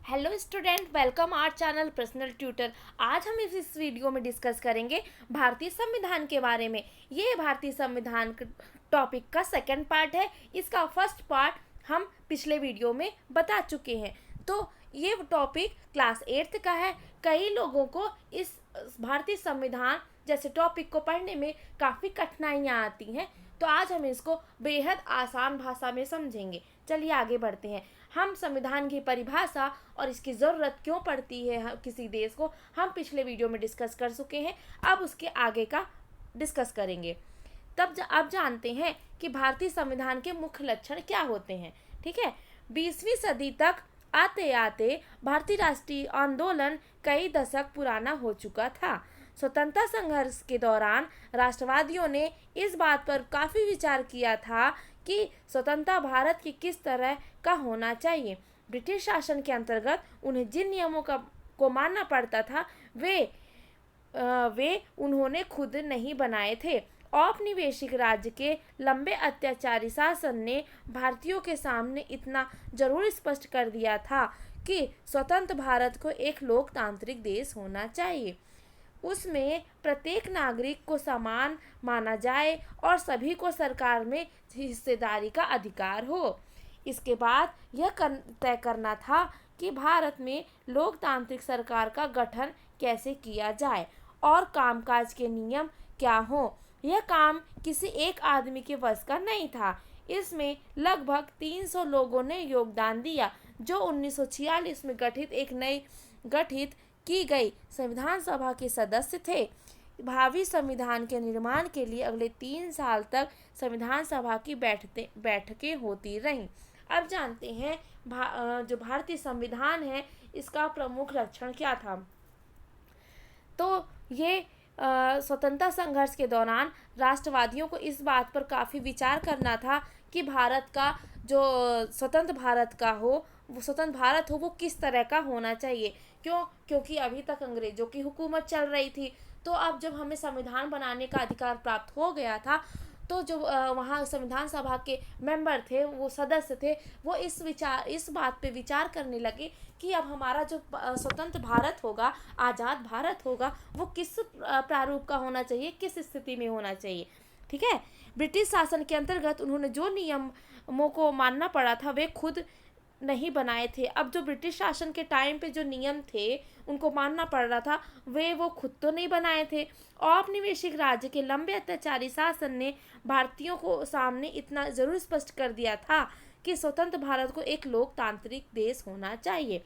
Hello student, welcome our channel personal tutor. आज हम इस वीडियो में डिस्कस करेंगे भारतीय संविधान के बारे में। ये भारतीय संविधान टॉपिक का सेकंड पार्ट है। इसका फर्स्ट पार्ट हम पिछले वीडियो में बता चुके हैं। तो ये टॉपिक क्लास 8th का है। कई लोगों को इस भारतीय संविधान जैसे टॉपिक को पढ़ने में काफ़ी कठिनाइयाँ आती हैं, तो आज हम इसको बेहद आसान भाषा में समझेंगे। चलिए आगे बढ़ते हैं। हम संविधान की परिभाषा और इसकी ज़रूरत क्यों पड़ती है किसी देश को, हम पिछले वीडियो में डिस्कस कर चुके हैं। अब उसके आगे का डिस्कस करेंगे। अब जानते हैं कि भारतीय संविधान के मुख्य लक्षण क्या होते हैं। ठीक है, 20वीं सदी तक आते आते भारतीय राष्ट्रीय आंदोलन कई दशक पुराना हो चुका था। स्वतंत्रता संघर्ष के दौरान राष्ट्रवादियों ने इस बात पर काफ़ी विचार किया था कि स्वतंत्रता भारत की किस तरह का होना चाहिए। ब्रिटिश शासन के अंतर्गत उन्हें जिन नियमों को मानना पड़ता था वे उन्होंने खुद नहीं बनाए थे। औपनिवेशिक राज्य के लंबे अत्याचारी शासन ने भारतीयों के सामने इतना जरूर स्पष्ट कर दिया था कि स्वतंत्र भारत को एक लोकतांत्रिक देश होना चाहिए। उसमें प्रत्येक नागरिक को समान माना जाए और सभी को सरकार में हिस्सेदारी का अधिकार हो। इसके बाद यह तय करना था कि भारत में लोकतांत्रिक सरकार का गठन कैसे किया जाए और कामकाज के नियम क्या हों। यह काम किसी एक आदमी के वश का नहीं था। इसमें लगभग 300 लोगों ने योगदान दिया, जो 1946 में गठित की गई संविधान सभा के सदस्य थे। भावी संविधान के निर्माण के लिए अगले 3 साल तक संविधान सभा की बैठकें होती रहीं। अब जानते हैं जो भारतीय संविधान है इसका प्रमुख लक्षण क्या था। तो ये स्वतंत्रता संघर्ष के दौरान राष्ट्रवादियों को इस बात पर काफ़ी विचार करना था कि भारत का जो स्वतंत्र भारत हो वो किस तरह का होना चाहिए। क्योंकि अभी तक अंग्रेजों की हुकूमत चल रही थी। तो अब जब हमें संविधान बनाने का अधिकार प्राप्त हो गया था, तो जो वहाँ संविधान सभा के मेंबर थे, वो सदस्य थे, वो इस बात पे विचार करने लगे कि अब हमारा जो स्वतंत्र भारत होगा, आज़ाद भारत होगा, वो किस प्रारूप का होना चाहिए, किस स्थिति में होना चाहिए। ठीक है, ब्रिटिश शासन के अंतर्गत उन्होंने जो नियमों को मानना पड़ा था वे खुद नहीं बनाए थे। अब जो ब्रिटिश शासन के टाइम पे जो नियम थे उनको मानना पड़ रहा था, वो खुद तो नहीं बनाए थे। औपनिवेशिक राज्य के लंबे अत्याचारी शासन ने भारतीयों को सामने इतना जरूर स्पष्ट कर दिया था कि स्वतंत्र भारत को एक लोकतांत्रिक देश होना चाहिए।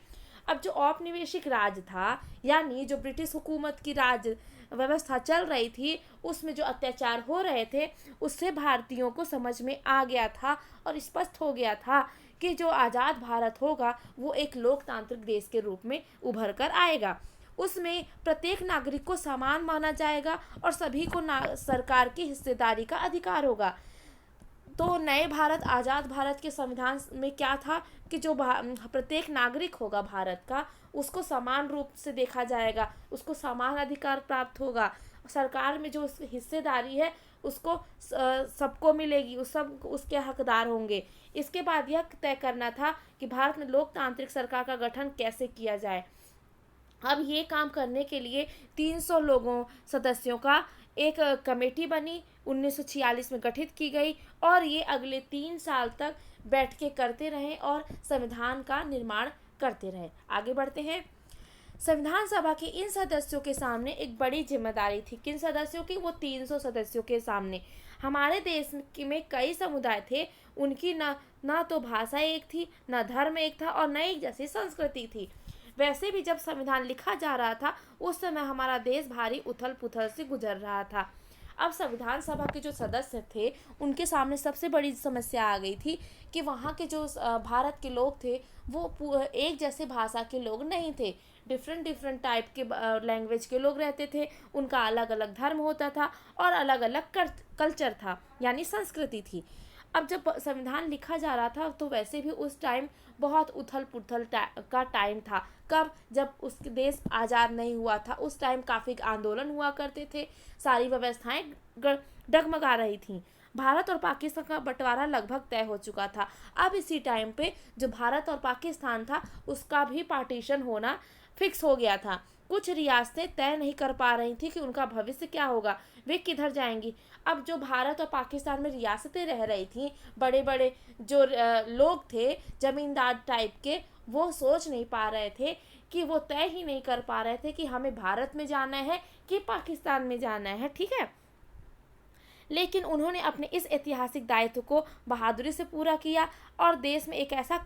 अब जो औपनिवेशिक राज था, यानी जो ब्रिटिश हुकूमत की राज व्यवस्था चल रही थी, उसमें जो अत्याचार हो रहे थे उससे भारतीयों को समझ में आ गया था और स्पष्ट हो गया था कि जो आज़ाद भारत होगा वो एक लोकतांत्रिक देश के रूप में उभर कर आएगा। उसमें प्रत्येक नागरिक को समान माना जाएगा और सभी को सरकार की हिस्सेदारी का अधिकार होगा। तो नए भारत, आज़ाद भारत के संविधान में क्या था कि जो प्रत्येक नागरिक होगा भारत का, उसको समान रूप से देखा जाएगा, उसको समान अधिकार प्राप्त होगा, सरकार में जो हिस्सेदारी है उसको सबको मिलेगी, उसके हकदार होंगे। इसके बाद यह तय करना था कि भारत में लोकतांत्रिक सरकार का गठन कैसे किया जाए। अब ये काम करने के लिए 300 सदस्यों का एक कमेटी बनी, 1946 में गठित की गई और ये अगले 3 साल तक बैठकें करते रहे और संविधान का निर्माण करते रहे। आगे बढ़ते हैं। संविधान सभा के इन सदस्यों के सामने एक बड़ी जिम्मेदारी थी। किन सदस्यों की? वो 300 सदस्यों के सामने। हमारे देश में कई समुदाय थे, उनकी ना तो भाषा एक थी, ना धर्म एक था और न एक जैसी संस्कृति थी। वैसे भी जब संविधान लिखा जा रहा था उस समय हमारा देश भारी उथल पुथल से गुजर रहा था। अब संविधान सभा के जो सदस्य थे उनके सामने सबसे बड़ी समस्या आ गई थी कि वहाँ के जो भारत के लोग थे वो एक जैसे भाषा के लोग नहीं थे। डिफरेंट टाइप के लैंग्वेज के लोग रहते थे, उनका अलग अलग धर्म होता था और अलग अलग कल्चर था, यानी संस्कृति थी। अब जब संविधान लिखा जा रहा था तो वैसे भी उस टाइम बहुत उथल पुथल का टाइम था। कब? जब उस देश आज़ाद नहीं हुआ था, उस टाइम काफ़ी आंदोलन हुआ करते थे, सारी व्यवस्थाएं डगमगा रही थीं। भारत और पाकिस्तान का बंटवारा लगभग तय हो चुका था। अब इसी टाइम पे जो भारत और पाकिस्तान था उसका भी पार्टीशन होना फिक्स हो गया था। कुछ रियासतें तय नहीं कर पा रही थी कि उनका भविष्य क्या होगा, वे किधर जाएंगी। अब जो भारत और पाकिस्तान में रियासतें रह रही थी, बड़े बड़े जो लोग थे जमींदार टाइप के, वो सोच नहीं पा रहे थे कि वो तय ही नहीं कर पा रहे थे कि हमें भारत में जाना है कि पाकिस्तान में जाना है। ठीक है, लेकिन उन्होंने अपने इस ऐतिहासिक दायित्व को बहादुरी से पूरा किया और देश में एक ऐसा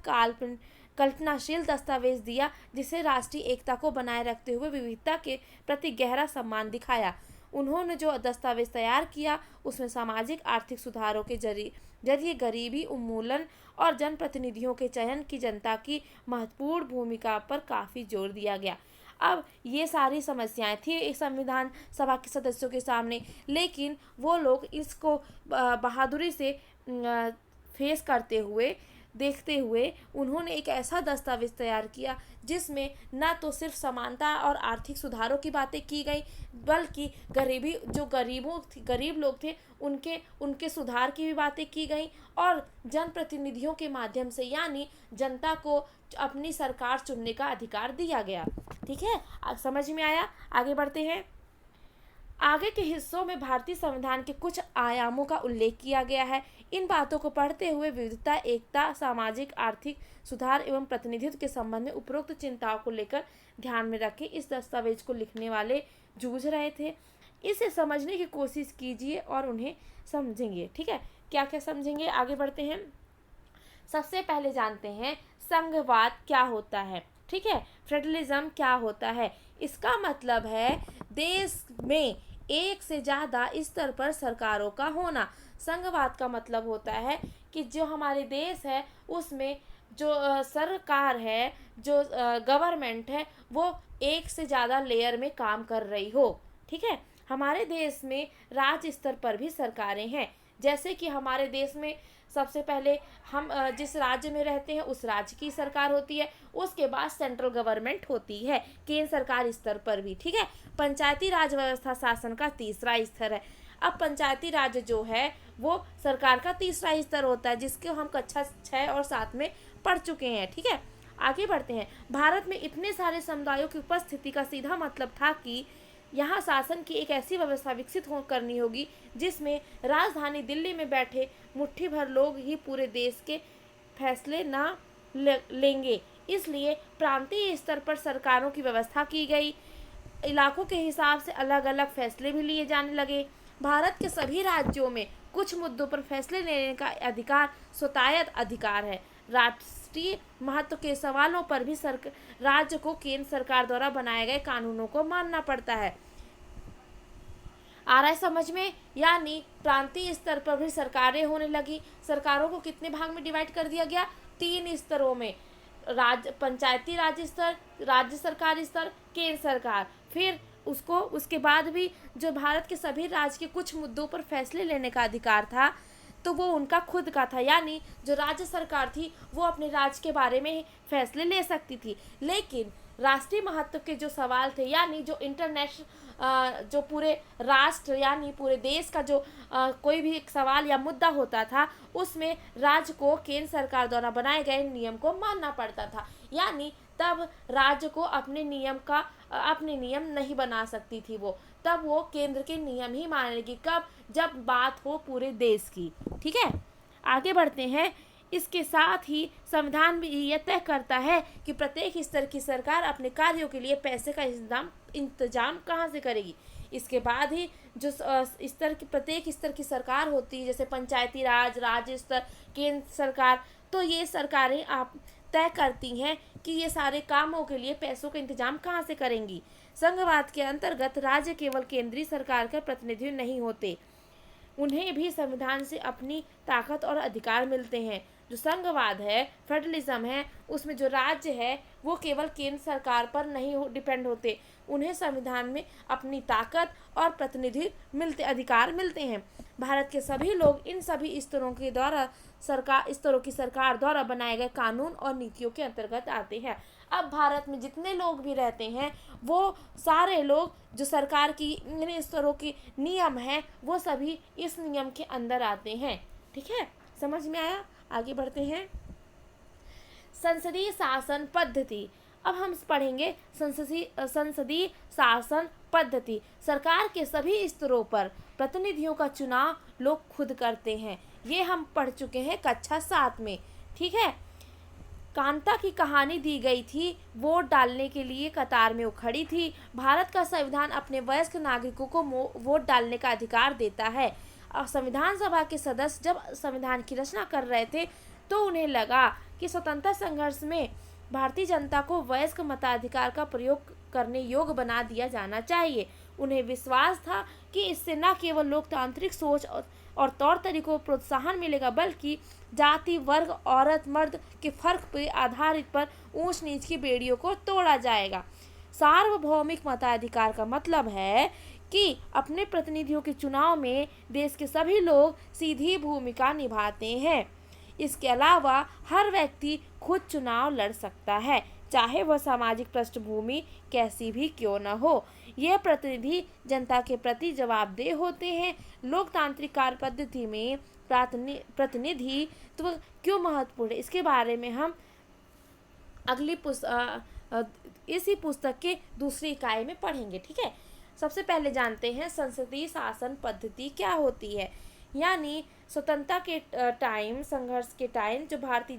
कल्पनाशील दस्तावेज दिया जिसे राष्ट्रीय एकता को बनाए रखते हुए विविधता के प्रति गहरा सम्मान दिखाया। उन्होंने जो दस्तावेज तैयार किया उसमें सामाजिक आर्थिक सुधारों के जरिए गरीबी उन्मूलन और जनप्रतिनिधियों के चयन की जनता की महत्वपूर्ण भूमिका पर काफ़ी जोर दिया गया। अब ये सारी समस्याएं थी एक संविधान सभा के सदस्यों के सामने, लेकिन वो लोग इसको बहादुरी से फेस करते हुए देखते हुए उन्होंने एक ऐसा दस्तावेज तैयार किया जिसमें न तो सिर्फ समानता और आर्थिक सुधारों की बातें की गई, बल्कि गरीबी जो गरीब लोग थे उनके सुधार की भी बातें की गई और जनप्रतिनिधियों के माध्यम से यानी जनता को अपनी सरकार चुनने का अधिकार दिया गया। ठीक है, समझ में आया? आगे बढ़ते हैं। आगे के हिस्सों में भारतीय संविधान के कुछ आयामों का उल्लेख किया गया है। इन बातों को पढ़ते हुए विविधता, एकता, सामाजिक आर्थिक सुधार एवं प्रतिनिधित्व के संबंध में उपरोक्त चिंताओं को लेकर ध्यान में रखें इस दस्तावेज को लिखने वाले जूझ रहे थे। इसे समझने की कोशिश कीजिए और उन्हें समझेंगे। ठीक है, क्या क्या समझेंगे, आगे बढ़ते हैं। सबसे पहले जानते हैं संघवाद क्या होता है। ठीक है, फेडरलिज्म क्या होता है। इसका मतलब है देश में एक से ज़्यादा स्तर पर सरकारों का होना। संघवाद का मतलब होता है कि जो हमारे देश है उसमें जो सरकार है, जो गवर्नमेंट है, वो एक से ज़्यादा लेयर में काम कर रही हो। ठीक है, हमारे देश में राज्य स्तर पर भी सरकारें हैं। जैसे कि हमारे देश में सबसे पहले हम जिस राज्य में रहते हैं उस राज्य की सरकार होती है, उसके बाद सेंट्रल गवर्नमेंट होती है केंद्र सरकार स्तर पर भी। ठीक है, पंचायती राज व्यवस्था शासन का तीसरा स्तर है। अब पंचायती राज जो है वो सरकार का तीसरा स्तर होता है, जिसके हम कक्षा 6 और 7 में पढ़ चुके हैं। ठीक है, आगे बढ़ते हैं। भारत में इतने सारे समुदायों की उपस्थिति का सीधा मतलब था कि यहाँ शासन की एक ऐसी व्यवस्था विकसित करनी होगी जिसमें राजधानी दिल्ली में बैठे मुट्ठी भर लोग ही पूरे देश के फैसले ना लेंगे। इसलिए प्रांतीय स्तर पर सरकारों की व्यवस्था की गई। इलाकों के हिसाब से अलग अलग फैसले भी लिए जाने लगे। भारत के सभी राज्यों में कुछ मुद्दों पर फैसले लेने का अधिकार स्वतायत अधिकार है। राष्ट्रीय महत्व के सवालों पर भी राज्य को केंद्र सरकार द्वारा बनाए गए कानूनों को मानना पड़ता है। आ रहा है समझ में? यानी प्रांतीय स्तर पर भी सरकारें होने लगी। सरकारों को कितने भाग में डिवाइड कर दिया गया? 3 स्तरों में, पंचायती राज स्तर, राज्य सरकार स्तर, केंद्र सरकार। फिर उसके बाद भी जो भारत के सभी राज्य के कुछ मुद्दों पर फैसले लेने का अधिकार था तो वो उनका खुद का था, यानी जो राज्य सरकार थी वो अपने राज्य के बारे में फैसले ले सकती थी। लेकिन राष्ट्रीय महत्व के जो सवाल थे, यानी जो इंटरनेशनल जो पूरे राष्ट्र यानी पूरे देश का जो कोई भी एक सवाल या मुद्दा होता था, उसमें राज्य को केंद्र सरकार द्वारा बनाए गए नियम को मानना पड़ता था। यानी तब राज्य को अपने नियम नहीं बना सकती थी वो, तब वो केंद्र के नियम ही मानेगी। कब? जब बात हो पूरे देश की। ठीक है, आगे बढ़ते हैं। इसके साथ ही संविधान भी यह तय करता है कि प्रत्येक स्तर की सरकार अपने कार्यों के लिए पैसे का इंतजाम कहाँ से करेगी। इसके बाद ही जो प्रत्येक स्तर की सरकार होती है, जैसे पंचायती राज, राज्य स्तर, केंद्र सरकार, तो ये सरकारें आप तय करती हैं कि ये सारे कामों के लिए पैसों का इंतजाम कहाँ से करेंगी। संघवाद के अंतर्गत राज्य केवल केंद्रीय सरकार के प्रतिनिधि नहीं होते, उन्हें भी संविधान से अपनी ताकत और अधिकार मिलते हैं। जो संघवाद है, फेडरलिज्म है, उसमें जो राज्य है वो केवल केंद्र सरकार पर नहीं डिपेंड होते, उन्हें संविधान में अपनी ताकत और अधिकार मिलते हैं। भारत के सभी लोग इन सभी स्तरों की सरकार द्वारा बनाए गए कानून और नीतियों के अंतर्गत आते हैं। अब भारत में जितने लोग भी रहते हैं वो सारे लोग जो सरकार की इन स्तरों के नियम हैं वो सभी इस नियम के अंदर आते हैं। ठीक है, समझ में आया? आगे बढ़ते हैं। संसदीय शासन पद्धति। अब हम पढ़ेंगे संसदीय शासन पद्धति। सरकार के सभी स्तरों पर प्रतिनिधियों का चुनाव लोग खुद करते हैं। ये हम पढ़ चुके हैं कक्षा 7 में। ठीक है, कांता की कहानी दी गई थी, वोट डालने के लिए कतार में वो खड़ी थी। भारत का संविधान अपने वयस्क नागरिकों को वोट डालने का अधिकार देता है। और संविधान सभा के सदस्य जब संविधान की रचना कर रहे थे तो उन्हें लगा कि स्वतंत्रता संघर्ष में भारतीय जनता को वयस्क मताधिकार का प्रयोग करने योग्य बना दिया जाना चाहिए। उन्हें विश्वास था कि इससे न केवल लोकतांत्रिक सोच और तौर तरीकों को प्रोत्साहन मिलेगा बल्कि जाति, वर्ग, औरत, मर्द के फर्क पर आधारित पर ऊंच नीच की बेड़ियों को तोड़ा जाएगा। सार्वभौमिक मताधिकार का मतलब है कि अपने प्रतिनिधियों के चुनाव में देश के सभी लोग सीधी भूमिका निभाते हैं। इसके अलावा हर व्यक्ति खुद चुनाव लड़ सकता है, चाहे वह सामाजिक पृष्ठभूमि कैसी भी क्यों न हो। ये प्रतिनिधि जनता के प्रति जवाबदेह होते हैं। लोकतांत्रिक कार्य पद्धति में प्रतिनिधित्व क्यों महत्वपूर्ण है, इसके बारे में हम इसी पुस्तक के दूसरी इकाई में पढ़ेंगे। ठीक है, सबसे पहले जानते हैं संसदीय शासन पद्धति क्या होती है। यानी स्वतंत्रता के टाइम, संघर्ष के टाइम जो भारतीय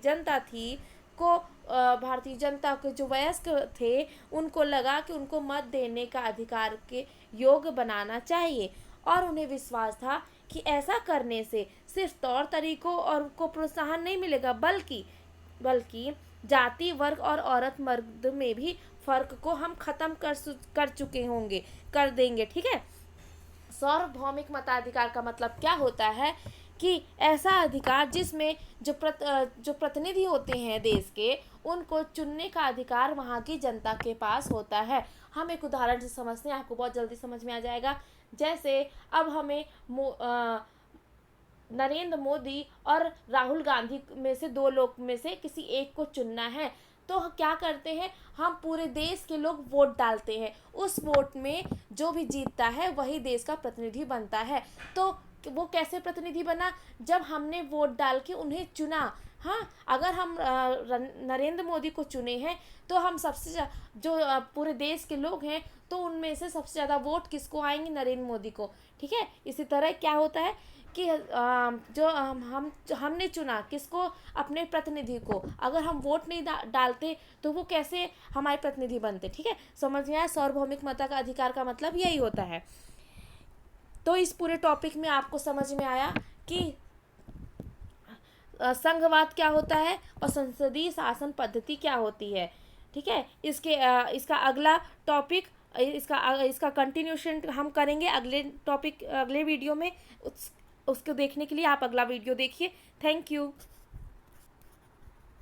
जनता के जो वयस्क थे उनको लगा कि उनको मत देने का अधिकार के योग्य बनाना चाहिए और उन्हें विश्वास था कि ऐसा करने से सिर्फ तौर तरीकों और को प्रोत्साहन नहीं मिलेगा बल्कि जाति, वर्ग और औरत मर्द में भी फर्क को हम खत्म कर देंगे। ठीक है, सार्वभौमिक मताधिकार का मतलब क्या होता है कि ऐसा अधिकार जिसमें जो प्रतिनिधि होते हैं देश के, उनको चुनने का अधिकार वहाँ की जनता के पास होता है। हम एक उदाहरण से समझते हैं, आपको बहुत जल्दी समझ में आ जाएगा। जैसे अब हमें नरेंद्र मोदी और राहुल गांधी में से दो लोग में से किसी एक को चुनना है तो क्या करते हैं, हम पूरे देश के लोग वोट डालते हैं। उस वोट में जो भी जीतता है वही देश का प्रतिनिधि बनता है। तो वो कैसे प्रतिनिधि बना, जब हमने वोट डाल के उन्हें चुना। हाँ, अगर हम नरेंद्र मोदी को चुने हैं तो हम जो पूरे देश के लोग हैं तो उनमें से सबसे ज़्यादा वोट किसको आएंगे, नरेंद्र मोदी को। ठीक है, इसी तरह क्या होता है कि जो हमने चुना किसको, अपने प्रतिनिधि को, अगर हम वोट नहीं डालते तो वो कैसे हमारे प्रतिनिधि बनते। ठीक है, समझ में आया? सार्वभौमिक मताधिकार का मतलब यही होता है। तो इस पूरे टॉपिक में आपको समझ में आया कि संघवाद क्या होता है और संसदीय शासन पद्धति क्या होती है। ठीक है, इसका अगला टॉपिक, इसका कंटिन्यूशन हम करेंगे अगले वीडियो में। उसको देखने के लिए आप अगला वीडियो देखिए। Thank you.